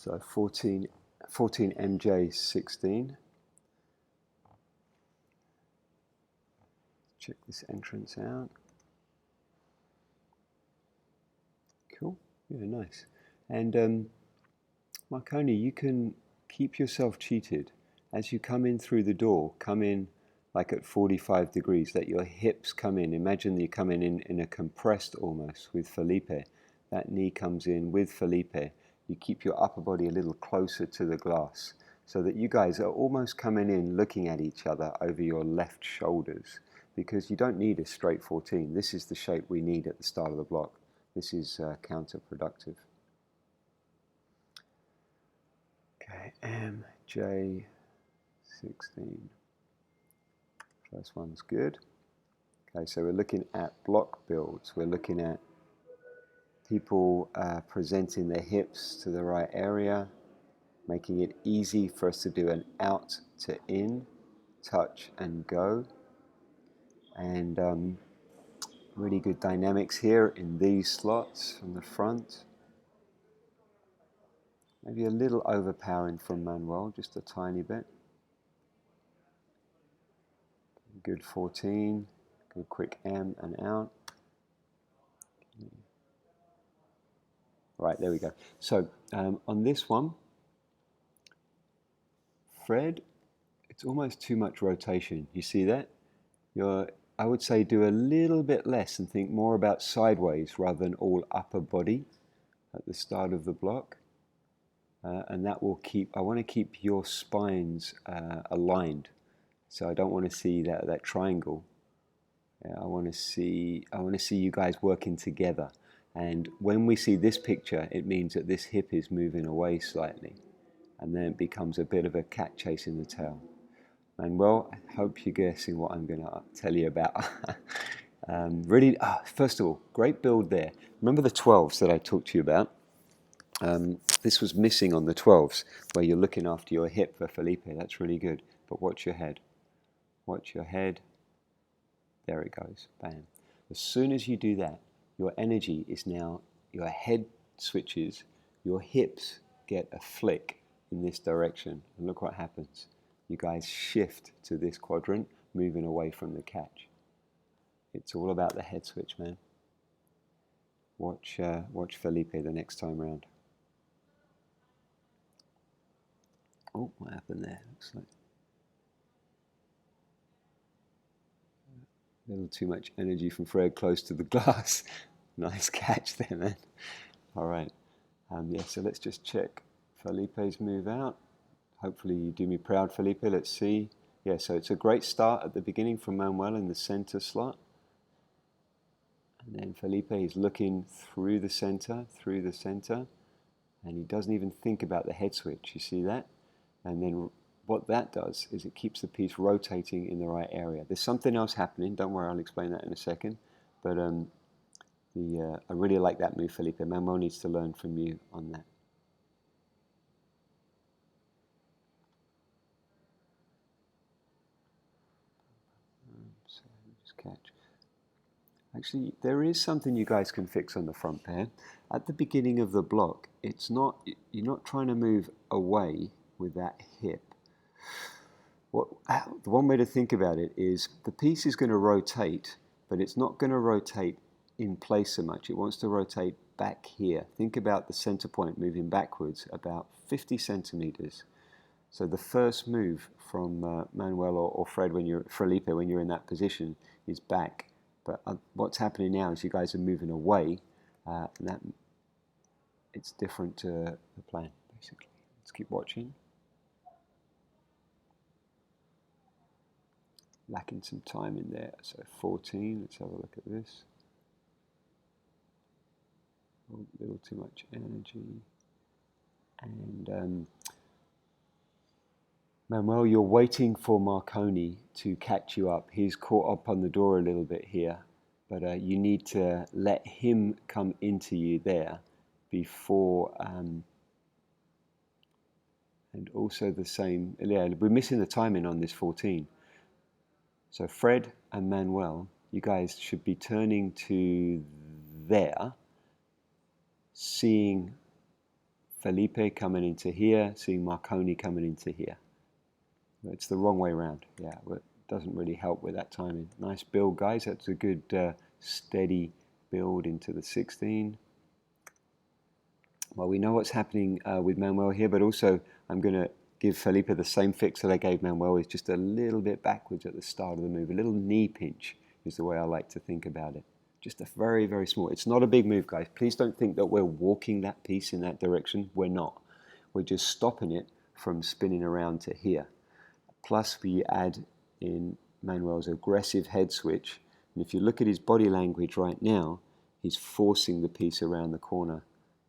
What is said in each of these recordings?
So 14 MJ 16. Check this entrance out. Cool. Yeah, nice. And Marconi, you can keep yourself cheated. As you come in through the door, come in like at 45 degrees, let your hips come in. Imagine you come in a compressed almost with Felipe. That knee comes in with Felipe. You keep your upper body a little closer to the glass so that you guys are almost coming in looking at each other over your left shoulders, because you don't need a straight 14. This is the shape we need at the start of the block. This is counterproductive. Okay, MJ 16. First one's good. Okay, so we're looking at block builds. We're looking at people presenting their hips to the right area, making it easy for us to do an out to in, touch and go. And really good dynamics here in these slots from the front. Maybe a little overpowering from Manuel, just a tiny bit. Good 14, good quick M and out. Right, there we go. So on this one, Fred, it's almost too much rotation. You see that? I would say do a little bit less and think more about sideways rather than all upper body at the start of the block. And that will I want to keep your spines aligned. So I don't want to see that triangle. I want to see you guys working together. And when we see this picture, it means that this hip is moving away slightly. And then it becomes a bit of a cat chasing the tail. Manuel, I hope you're guessing what I'm going to tell you about. First of all, great build there. Remember the 12s that I talked to you about? This was missing on the 12s, where you're looking after your hip for Felipe. That's really good. But watch your head. Watch your head. There it goes. Bam. As soon as you do that, your energy is now, your head switches, your hips get a flick in this direction. And look what happens. You guys shift to this quadrant, moving away from the catch. It's all about the head switch, man. Watch Felipe the next time round. Oh, what happened there? Looks like a little too much energy from Fred close to the glass. Nice catch there, man. All right. Yeah, so let's just check Felipe's move out. Hopefully you do me proud, Felipe. Let's see. Yeah, so it's a great start at the beginning from Manuel in the center slot. And then Felipe is looking through the center, and he doesn't even think about the head switch. You see that? And then what that does is it keeps the piece rotating in the right area. There's something else happening. Don't worry, I'll explain that in a second. But I really like that move, Felipe. Manuel needs to learn from you on that. So just catch. Actually, there is something you guys can fix on the front pair. At the beginning of the block, you're not trying to move away with that hip. The one way to think about it is the piece is going to rotate, but it's not going to rotate in place so much. It wants to rotate back here. Think about the center point moving backwards about 50 centimeters. So the first move from Manuel or Fred Felipe when you're in that position is back. But what's happening now is you guys are moving away, and it's different to the plan, basically. Let's keep watching. Lacking some time in there. So 14, let's have a look at this. A little too much energy. And Manuel, you're waiting for Marconi to catch you up. He's caught up on the door a little bit here, but you need to let him come into you there before, and also the same, yeah, we're missing the timing on this 14. So Fred and Manuel, you guys should be turning to there, seeing Felipe coming into here, seeing Marconi coming into here. It's the wrong way around. Yeah, it doesn't really help with that timing. Nice build, guys. That's a good steady build into the 16. Well, we know what's happening with Manuel here, but also I'm going to give Felipe the same fix that I gave Manuel. It's just a little bit backwards at the start of the move. A little knee pinch is the way I like to think about it. Just a very, very small. It's not a big move, guys. Please don't think that we're walking that piece in that direction. We're not. We're just stopping it from spinning around to here. Plus, we add in Manuel's aggressive head switch. And if you look at his body language right now, he's forcing the piece around the corner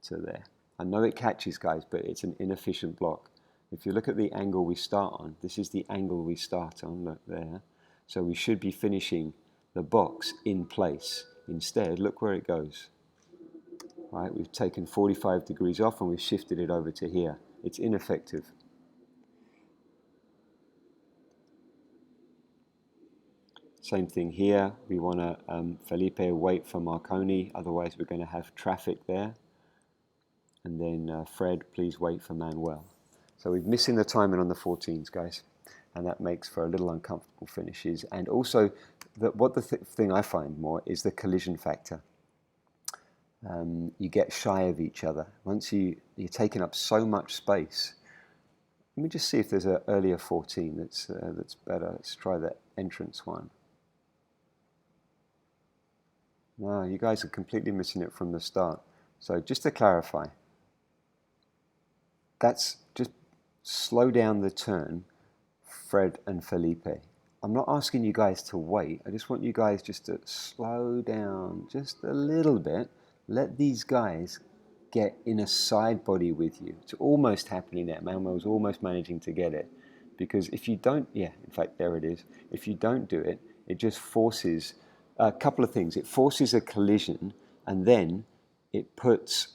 to there. I know it catches, guys, but it's an inefficient block. If you look at the angle we start on, this is the angle we start on, look there. So we should be finishing the box in place. Instead, look where it goes. Right, we've taken 45 degrees off and we've shifted it over to here. It's ineffective. Same thing here. We want to, Felipe, wait for Marconi, otherwise we're going to have traffic there. And then Fred, please wait for Manuel. So we're missing the timing on the 14s, guys. And that makes for a little uncomfortable finishes. And also, the thing I find more is the collision factor. You get shy of each other. Once you're taking up so much space. Let me just see if there's an earlier 14 that's better. Let's try the entrance one. No, you guys are completely missing it from the start. So just to clarify, that's just slow down the turn, Fred and Felipe. I'm not asking you guys to wait. I just want you guys just to slow down just a little bit. Let these guys get in a side body with you. It's almost happening there. Manuel's almost managing to get it. Because if you don't, yeah, in fact, there it is. If you don't do it, it just forces a couple of things. It forces a collision, and then it puts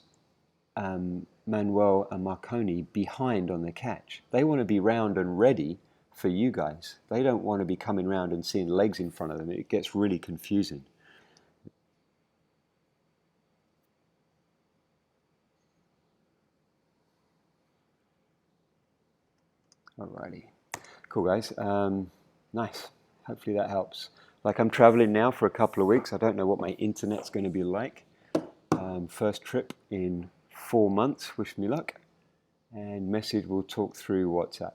Manuel and Marconi behind on the catch. They want to be round and ready for you guys. They don't want to be coming round and seeing legs in front of them. It gets really confusing. Alrighty. Cool, guys. Nice. Hopefully that helps. Like, I'm traveling now for a couple of weeks. I don't know what my internet's going to be like. First trip in 4 months. Wish me luck. And message, we'll talk through WhatsApp.